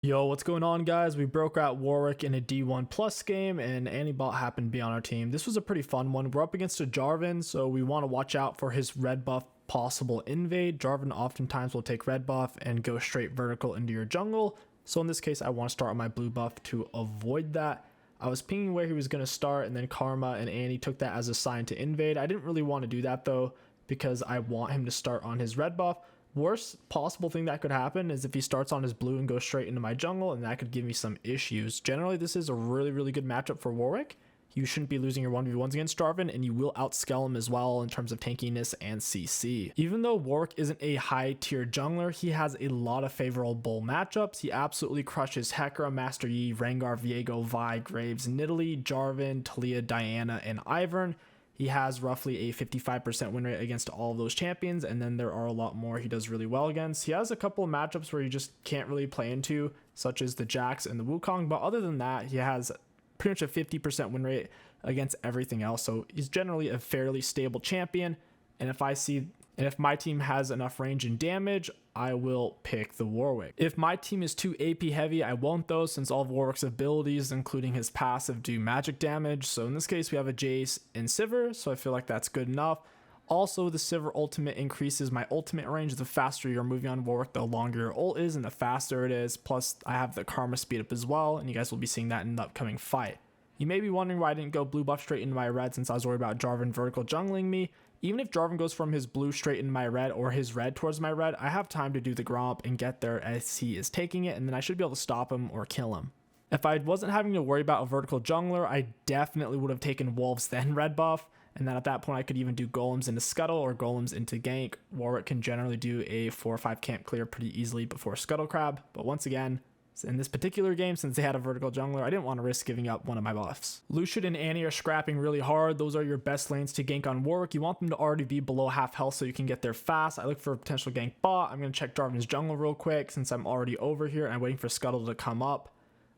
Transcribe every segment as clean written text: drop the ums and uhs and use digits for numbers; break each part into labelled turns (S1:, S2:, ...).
S1: Yo, what's going on, guys? We broke out Warwick in a D1 plus game, and Antibot happened to be on our team. This was a pretty fun one. We're up against a Jarvan, so we want to watch out for his red buff possible invade. Jarvan oftentimes will take red buff and go straight vertical into your jungle. So in this case, I want to start on my blue buff to avoid that. I was pinging where he was going to start, and then Karma and Annie took that as a sign to invade. I didn't really want to do that, though, because I want him to start on his red buff. Worst possible thing that could happen is if he starts on his blue and goes straight into my jungle, and that could give me some issues. Generally, this is a really good matchup for Warwick. You shouldn't be losing your 1v1s against Jarvan, and you will outscale him as well in terms of tankiness and CC. Even though Warwick isn't a high tier jungler, he has a lot of favorable matchups. He absolutely crushes Hekra, Master Yi, Rengar, Viego, Vi, Graves, Nidalee, Jarvan, Talia, Diana, and Ivern. He has roughly a 55% win rate against all of those champions, and then there are a lot more he does really well against. He has a couple of matchups where you just can't really play into, such as the Jax and the Wukong, but other than that, he has pretty much a 50% win rate against everything else, so he's generally a fairly stable champion. And if my team has enough range and damage, I will pick the Warwick. If my team is too AP heavy, I won't though, since all of Warwick's abilities, including his passive, do magic damage. So in this case, we have a Jace and Sivir, so I feel like that's good enough. Also, the Sivir ultimate increases my ultimate range. The faster you're moving on Warwick, the longer your ult is and the faster it is. Plus, I have the Karma speed up as well, and you guys will be seeing that in the upcoming fight. You may be wondering why I didn't go blue buff straight into my red, since I was worried about Jarvan vertical jungling me. Even if Jarvan goes from his blue straight into my red or his red towards my red, I have time to do the Gromp and get there as he is taking it, and then I should be able to stop him or kill him. If I wasn't having to worry about a vertical jungler, I definitely would have taken Wolves then red buff, and then at that point I could even do Golems into Scuttle or Golems into Gank. Warwick can generally do a 4 or 5 camp clear pretty easily before Scuttle Crab, but once again, in this particular game, since they had a vertical jungler, I didn't want to risk giving up one of my buffs. Lucian and Annie are scrapping really hard. Those are your best lanes to gank on Warwick. You want them to already be below half health so you can get there fast. I look for a potential gank bot. I'm going to check Jarvan's jungle real quick since I'm already over here and I'm waiting for Scuttle to come up.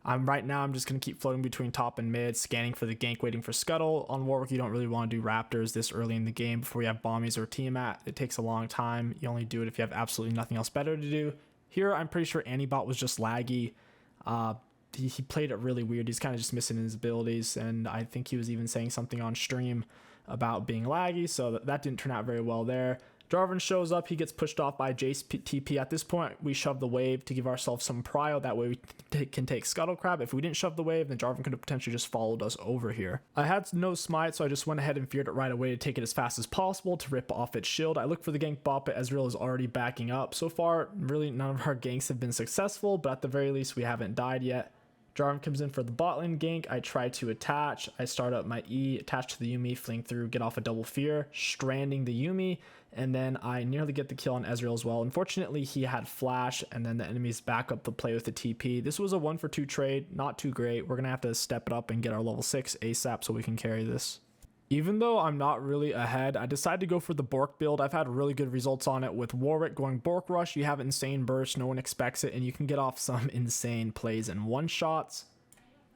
S1: Right now, I'm just going to keep floating between top and mid, scanning for the gank, waiting for Scuttle. On Warwick, you don't really want to do Raptors this early in the game before you have Bombies or Tiamat. It takes a long time. You only do it if you have absolutely nothing else better to do. Here, I'm pretty sure Antibot was just laggy. He played it really weird. He's kind of just missing his abilities, and I think he was even saying something on stream about being laggy, so that didn't turn out very well there. Jarvan shows up. He gets pushed off by Jace TP. At this point, we shove the wave to give ourselves some prio. That way we can take Scuttle Crab. If we didn't shove the wave, then Jarvan could have potentially just followed us over here. I had no smite, so I just went ahead and feared it right away to take it as fast as possible to rip off its shield. I look for the gank bot, but Ezreal is already backing up. So far, really none of our ganks have been successful, but at the very least, we haven't died yet. Jarvan comes in for the bot lane gank. I try to attach. I start up my E, attach to the Yuumi, fling through, get off a double fear, stranding the Yuumi, and then I nearly get the kill on Ezreal as well. Unfortunately, he had flash, and then the enemies back up the play with the TP. This was a 1-for-2 trade, not too great. We're going to have to step it up and get our level 6 ASAP so we can carry this. Even though I'm not really ahead, I decided to go for the Bork build. I've had really good results on it with Warwick going Bork Rush. You have insane burst, no one expects it, and you can get off some insane plays and one-shots.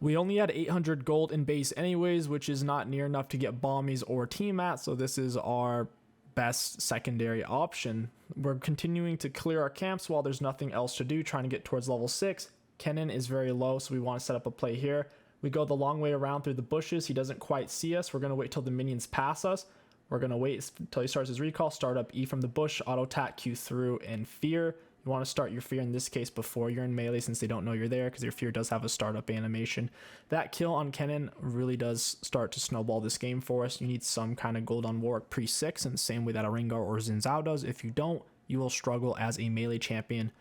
S1: We only had 800 gold in base anyways, which is not near enough to get Bombies or Tiamat, so this is our best secondary option. We're continuing to clear our camps while there's nothing else to do, trying to get towards level 6. 𝐒𝐿 is very low, so we want to set up a play here. We go the long way around through the bushes. He doesn't quite see us. We're going to wait till the minions pass us. We're going to wait until he starts his recall, start up E from the bush, auto attack, Q through, and fear. You want to start your fear in this case before you're in melee, since they don't know you're there, because your fear does have a startup animation. That kill on 𝐒𝐿 really does start to snowball this game for us. You need some kind of gold on Warwick pre-6 in the same way that a Rengar or Xin Zhao does. If you don't, you will struggle as a melee champion,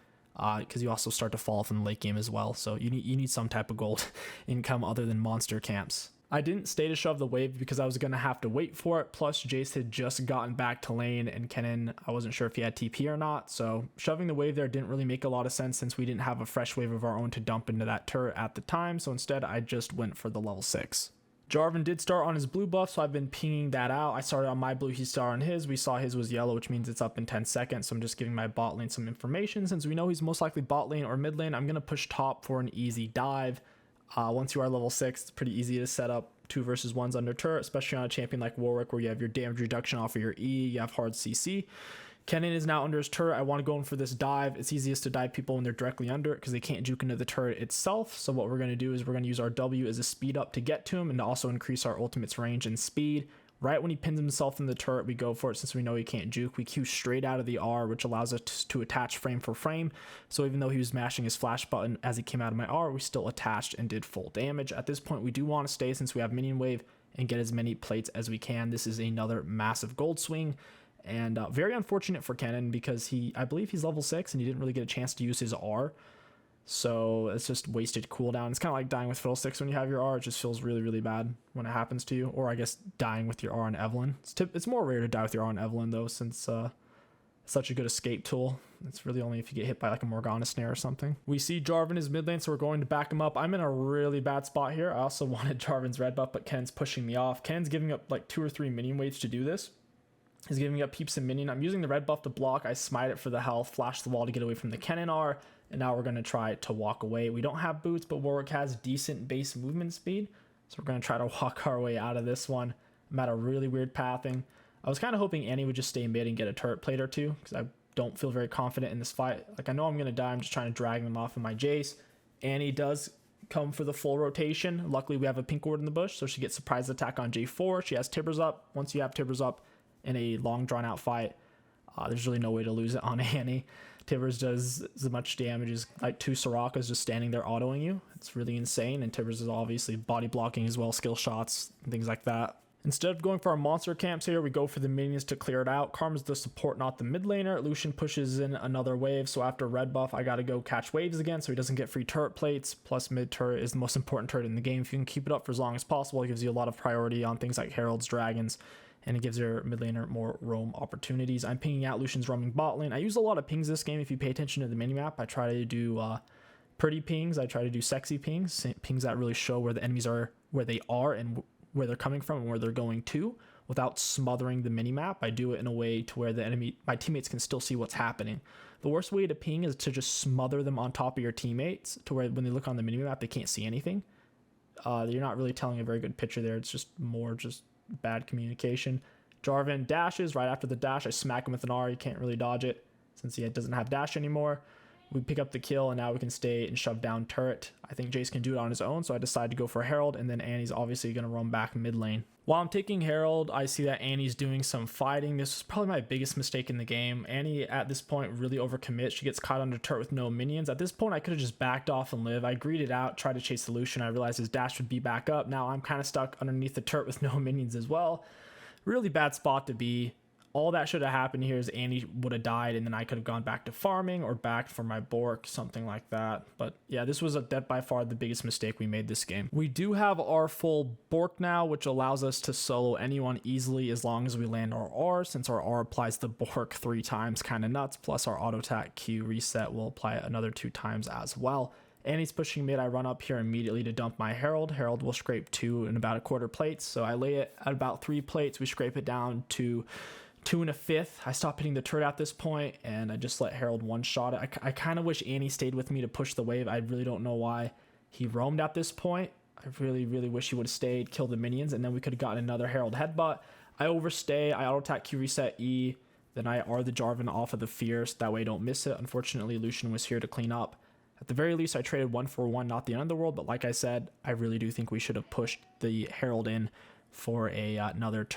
S1: because you also start to fall off in the late game as well. So you need some type of gold income other than monster camps. I didn't stay to shove the wave because I was going to have to wait for it. Plus, Jace had just gotten back to lane, and 𝐒𝐿, I wasn't sure if he had TP or not. So shoving the wave there didn't really make a lot of sense since we didn't have a fresh wave of our own to dump into that turret at the time. So instead, I just went for the level 6. Jarvan did start on his blue buff, so I've been pinging that out. I started on my blue, he started on his. We saw his was yellow, which means it's up in 10 seconds. So I'm just giving my bot lane some information. Since we know he's most likely bot lane or mid lane, I'm going to push top for an easy dive. Once you are level 6, it's pretty easy to set up 2 versus 1s under turret, especially on a champion like Warwick where you have your damage reduction off of your E, you have hard CC. Kennen is now under his turret. I want to go in for this dive. It's easiest to dive people when they're directly under it because they can't juke into the turret itself. So what we're going to do is we're going to use our W as a speed up to get to him and to also increase our ultimate's range and speed. Right when he pins himself in the turret, we go for it since we know he can't juke. We Q straight out of the R, which allows us to attach frame for frame. So even though he was mashing his flash button as he came out of my R, we still attached and did full damage. At this point, we do want to stay since we have minion wave and get as many plates as we can. This is another massive gold swing. And very unfortunate for Kennen because I believe he's level 6 and he didn't really get a chance to use his R. So it's just wasted cooldown. It's kind of like dying with Fiddlesticks when you have your R. It just feels really, really bad when it happens to you. Or I guess dying with your R on Evelyn. It's more rare to die with your R on Evelyn though, since it's such a good escape tool. It's really only if you get hit by like a Morgana snare or something. We see Jarvan is mid lane, so we're going to back him up. I'm in a really bad spot here. I also wanted Jarvan's red buff, but Ken's pushing me off. Ken's giving up like 2 or 3 minion waves to do this. He's giving up peeps and minion. I'm using the red buff to block. I smite it for the health, flash the wall to get away from the Kennen R, and now we're going to try to walk away. We don't have boots, but Warwick has decent base movement speed, so we're going to try to walk our way out of this one. I'm at a really weird pathing. I was kind of hoping Annie would just stay mid and get a turret plate or two, because I don't feel very confident in this fight. Like, I know I'm going to die. I'm just trying to drag them off of my Jace. Annie does come for the full rotation. Luckily, we have a pink ward in the bush, so she gets surprise attack on J4. She has Tibbers up. Once you have Tibbers up in a long, drawn-out fight, there's really no way to lose it on Annie. Tibbers does as much damage as like 2 Sorakas just standing there autoing you. It's really insane, and Tibbers is obviously body blocking as well, skill shots, and things like that. Instead of going for our monster camps here, we go for the minions to clear it out. Karma's the support, not the mid laner. Lucian pushes in another wave, so after red buff, I gotta go catch waves again so he doesn't get free turret plates. Plus mid turret is the most important turret in the game. If you can keep it up for as long as possible, it gives you a lot of priority on things like Heralds, Dragons, and it gives your mid laner more roam opportunities. I'm pinging out. Lucian's roaming bot lane. I use a lot of pings this game. If you pay attention to the minimap, I try to do pretty pings. I try to do sexy pings, pings that really show where the enemies are, where they are, and where they're coming from and where they're going to, without smothering the minimap. I do it in a way to where my teammates can still see what's happening. The worst way to ping is to just smother them on top of your teammates to where when they look on the minimap, they can't see anything. You're not really telling a very good picture there. It's just more bad communication. Jarvan dashes. Right after the dash, I smack him with an R. You can't really dodge it since he doesn't have dash anymore. We pick up the kill, and now we can stay and shove down turret. I think Jace can do it on his own, so I decide to go for Herald, and then Annie's obviously going to roam back mid lane. While I'm taking Herald, I see that Annie's doing some fighting. This is probably my biggest mistake in the game. Annie, at this point, really overcommits. She gets caught under turret with no minions. At this point, I could have just backed off and lived. I greeted out, tried to chase the Lucian. I realized his dash would be back up. Now I'm kind of stuck underneath the turret with no minions as well. Really bad spot to be. All that should have happened here is Annie would have died, and then I could have gone back to farming or back for my Bork, something like that. But yeah, this was by far the biggest mistake we made this game. We do have our full Bork now, which allows us to solo anyone easily as long as we land our R. Since our R applies the Bork 3 times, kind of nuts. Plus our auto attack Q reset will apply it another 2 times as well. Annie's pushing mid. I run up here immediately to dump my Herald. Herald will scrape 2 and about a quarter plates. So I lay it at about 3 plates. We scrape it down to 2 1/5. I stop hitting the turret at this point, and I just let Herald one-shot it. I kind of wish Annie stayed with me to push the wave. I really don't know why he roamed at this point. I really, really wish he would have stayed, killed the minions, and then we could have gotten another Herald headbutt. I overstay. I auto-attack Q reset E. Then I R the Jarvan off of the Fierce. That way I don't miss it. Unfortunately, Lucian was here to clean up. At the very least, I traded 1 for 1, not the end of the world, but like I said, I really do think we should have pushed the Herald in for another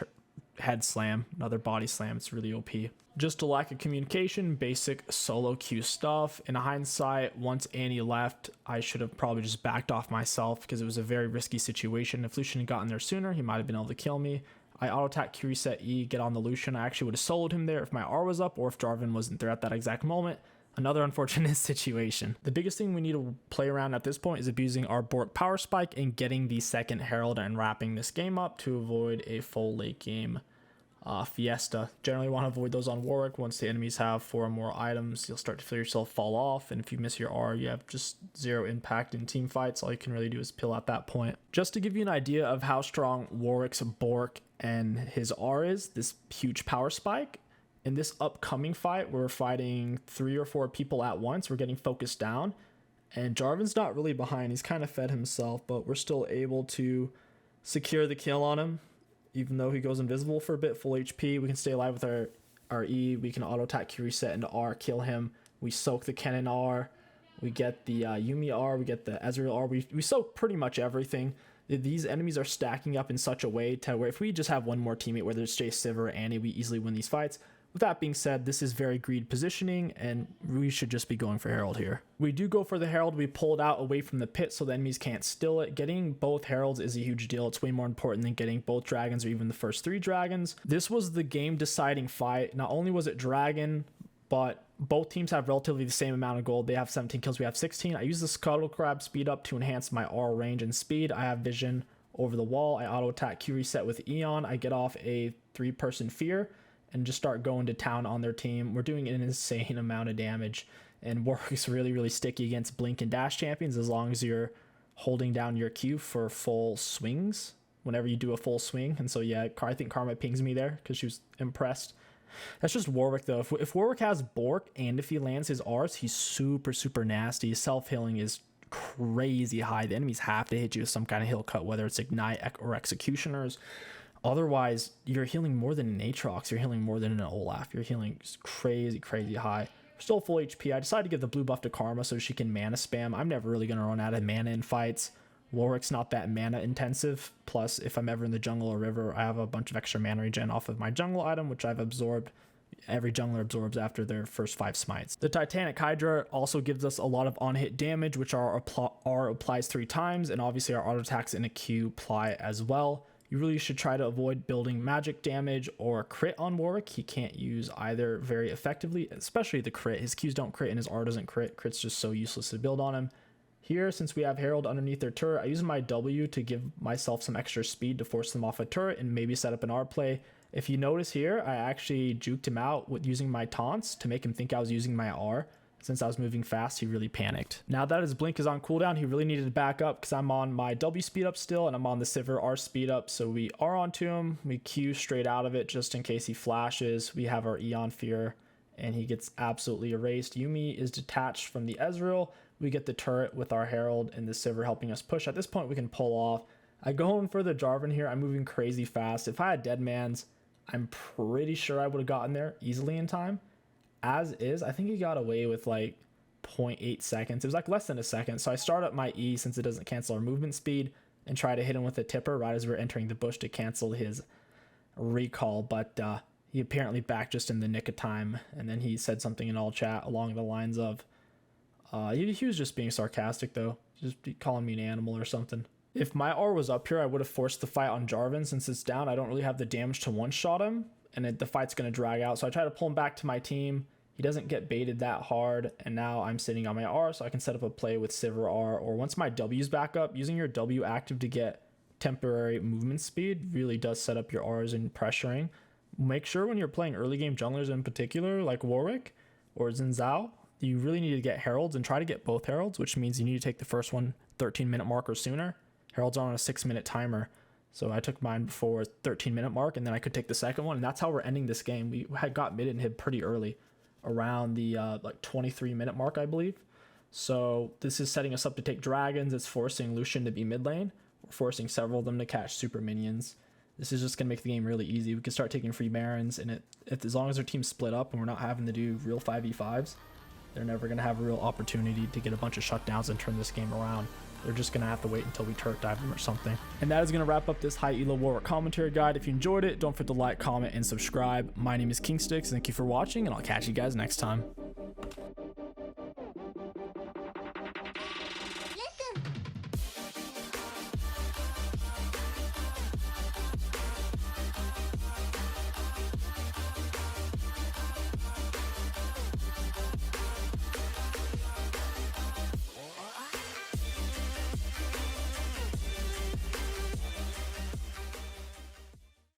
S1: head slam, another body slam. It's really OP. Just a lack of communication, basic solo queue stuff. In hindsight, once Annie left, I should have probably just backed off myself because it was a very risky situation. If Lucian had gotten there sooner, he might have been able to kill me. I auto attack Q reset E, get on the Lucian. I actually would have soloed him there if my R was up or if Jarvan wasn't there at that exact moment. Another unfortunate situation. The biggest thing we need to play around at this point is abusing our Bork power spike and getting the second Herald and wrapping this game up to avoid a full late game fiesta. Generally want to avoid those on Warwick. Once the enemies have 4 or more items, you'll start to feel yourself fall off, and if you miss your R, you have just 0 impact in team fights. All you can really do is pill at that point. Just to give you an idea of how strong Warwick's Bork and his R is, this huge power spike, in this upcoming fight, we're fighting 3 or 4 people at once. We're getting focused down, and Jarvan's not really behind. He's kind of fed himself, but we're still able to secure the kill on him. Even though he goes invisible for a bit, full HP, we can stay alive with our our E, we can auto attack Q reset into R, kill him. We soak the cannon R, we get the Yuumi R, we get the Ezreal R. We soak pretty much everything. These enemies are stacking up in such a way to where if we just have one more teammate, whether it's Jace, Sivir, or Annie, we easily win these fights. With that being said, this is very greed positioning, and we should just be going for Herald here. We do go for the Herald. We pull it out away from the pit so the enemies can't steal it. Getting both Heralds is a huge deal. It's way more important than getting both dragons or even the first 3 dragons. This was the game deciding fight. Not only was it dragon, but both teams have relatively the same amount of gold. They have 17 kills, we have 16. I use the Scuttle Crab speed up to enhance my R range and speed. I have vision over the wall. I auto attack Q reset with Eon. I get off a 3-person fear and just start going to town on their team. We're doing an insane amount of damage, and Warwick's really, really sticky against blink and dash champions as long as you're holding down your Q for full swings whenever you do a full swing. And so yeah, I think Karma pings me there because she was impressed. That's just Warwick though. If Warwick has Bork and if he lands his R's, he's super, super nasty. His self-healing is crazy high. The enemies have to hit you with some kind of heal cut, whether it's Ignite or Executioners. Otherwise, you're healing more than an Aatrox. You're healing more than an Olaf. You're healing crazy, crazy high. We're still full HP. I decided to give the blue buff to Karma so she can mana spam. I'm never really going to run out of mana in fights. Warwick's not that mana intensive. Plus, if I'm ever in the jungle or river, I have a bunch of extra mana regen off of my jungle item, which I've absorbed. Every jungler absorbs after their first 5 smites. The Titanic Hydra also gives us a lot of on-hit damage, which R applies 3 times, and obviously our auto attacks in a Q apply as well. You really should try to avoid building magic damage or crit on Warwick. He can't use either very effectively, especially the crit. His Qs don't crit and his R doesn't crit. Crit's just so useless to build on him. Here, since we have Herald underneath their turret, I use my W to give myself some extra speed to force them off a turret and maybe set up an R play. If you notice here, I actually juked him out with using my taunts to make him think I was using my R. Since I was moving fast, he really panicked. Now that his blink is on cooldown, he really needed to back up because I'm on my W speed up still and I'm on the Sivir R speed up. So we R onto him, we Q straight out of it just in case he flashes. We have our Eon Fear and he gets absolutely erased. Yuumi is detached from the Ezreal. We get the turret with our Herald and the Sivir helping us push. At this point, we can pull off. I go in for the Jarvan here. I'm moving crazy fast. If I had Deadman's, I'm pretty sure I would have gotten there easily in time. As is, I think he got away with like 0.8 seconds. It was like less than a second. So I start up my E since it doesn't cancel our movement speed and try to hit him with a tipper right as we're entering the bush to cancel his recall. But he apparently backed just in the nick of time. And then he said something in all chat along the lines of, he was just being sarcastic though. Just calling me an animal or something. If my R was up here, I would have forced the fight on Jarvan. Since it's down, I don't really have the damage to one-shot him. And the fight's going to drag out. So I try to pull him back to my team. He doesn't get baited that hard. And now I'm sitting on my R, so I can set up a play with Sivir R. Or once my W's back up, using your W active to get temporary movement speed really does set up your R's and pressuring. Make sure when you're playing early game junglers in particular, like Warwick or Xin Zhao, you really need to get Heralds and try to get both Heralds, which means you need to take the first one 13-minute mark or sooner. Heralds are on a 6-minute timer. So I took mine before 13-minute mark, and then I could take the second one, and that's how we're ending this game. We had got mid inhib pretty early, around the like 23-minute mark, I believe. So this is setting us up to take dragons. It's forcing Lucian to be mid lane. We're forcing several of them to catch super minions. This is just going to make the game really easy. We can start taking free barons, and as long as our team's split up and we're not having to do real 5v5s, they're never going to have a real opportunity to get a bunch of shutdowns and turn this game around. They're just going to have to wait until we turret dive them or something. And that is going to wrap up this high elo Warwick commentary guide. If you enjoyed it, don't forget to like, comment, and subscribe. My name is 𝐒𝐋𝐒. Thank you for watching, and I'll catch you guys next time.